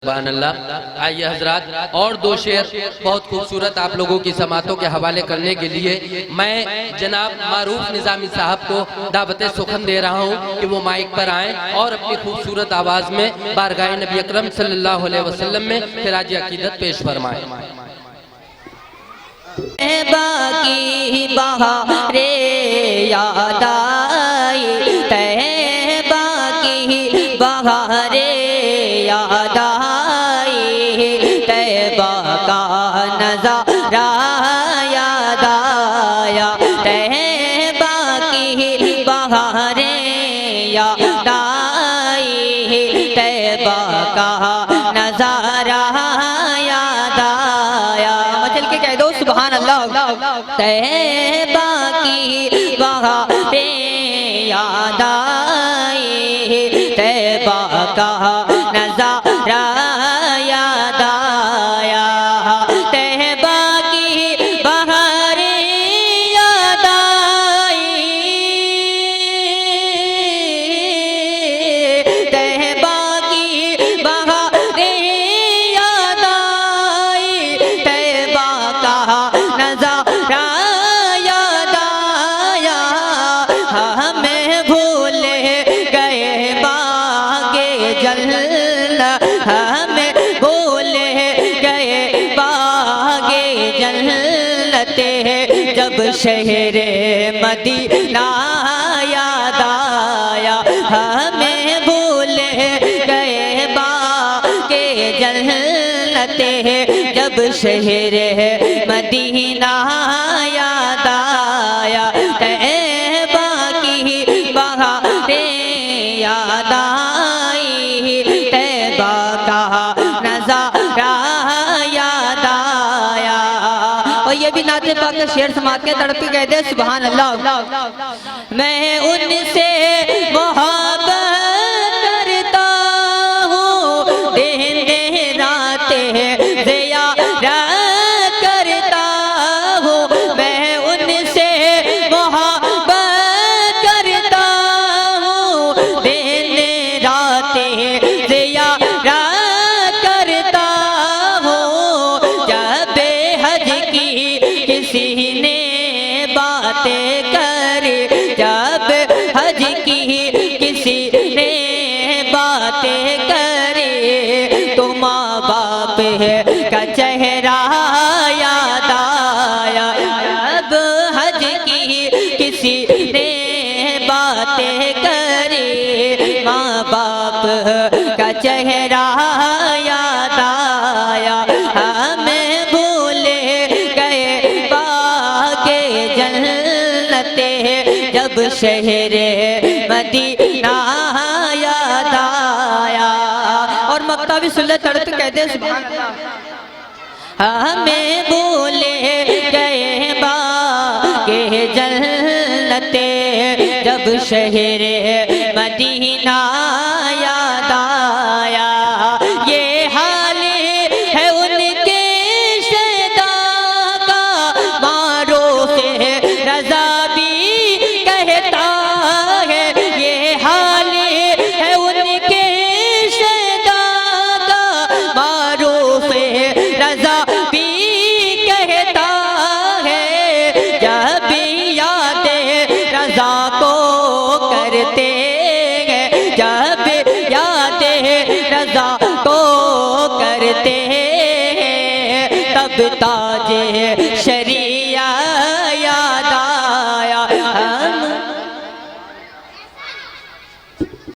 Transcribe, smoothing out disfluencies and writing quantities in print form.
सुभान अल्लाह। आइए हजरात, और दो शेर बहुत खूबसूरत आप लोगों की समातों के हवाले करने के लिए मैं जनाब मारूफ निजामी साहब को दावत सुखन दे रहा हूँ कि वो माइक पर आएँ और अपनी खूबसूरत आवाज़ में बारगाह नबी अकरम सल्लल्लाहु अलैहि वसल्लम में खिराज अकीदत पेश फरमाएं। बाकी बहारे याद आई, तैबा की बहारे याद आई, तैबा का नज़ारा याद आया, तैबा की बहारे याद आई, तैबा का नज़ारा याद आया। मचल के कह दो सुभान अल्लाह। तैबा की बहारे याद आई, तैबा का नज़ारा याद आया, तैबा की बहारे याद आई, तैबा की बहारे याद आई, तैबा का नज़ारा याद आया। हमें भूल गए बागे जन्नत, हमें भूल गए बागे जन्नत, जब शहरे मदीना याद आया। हमें भूल गए बागे जन्नत, जब शहरे मदीना याद आया, तैबा की बहारे याद आई, तैबा का नज़ारा याद आया। और ये भी नाते पाक के शेर समात के तड़पी कहते सुभान अल्लाह। मैं उनसे मोहब्बत करता हूँ, दिन रातें ज़ियारत करता हूँ, मैं उनसे मोहब्बत करता हूँ, दिन रातें ज़ियारत करता हूँ। जब हज की किसी ने बातें करी, जब हज की किसी ने बातें करी, तो माँ बाप का चेहरा याद आया। जब हज की किसी ने बातें करी, माँ बाप का चेहरा याद आया। हमें भूल गए बागे जन्नत, जब शहरे मदीना याद आया। और मक्का भी सुल्ले तड़प कहते सुभान अल्लाह। हमें भूल गए बागे जन्नत, जब शहरे मदीना याद आया। ये हाल है उनके शहदा का, मारो से रज़ा भी कहता है। ये हाल है उनके शहदा का, मारो से रज़ा भी कहता है। जब याद रज़ा को करते हैं, जब याद रज़ा को करते हैं, तब ताजे शरीर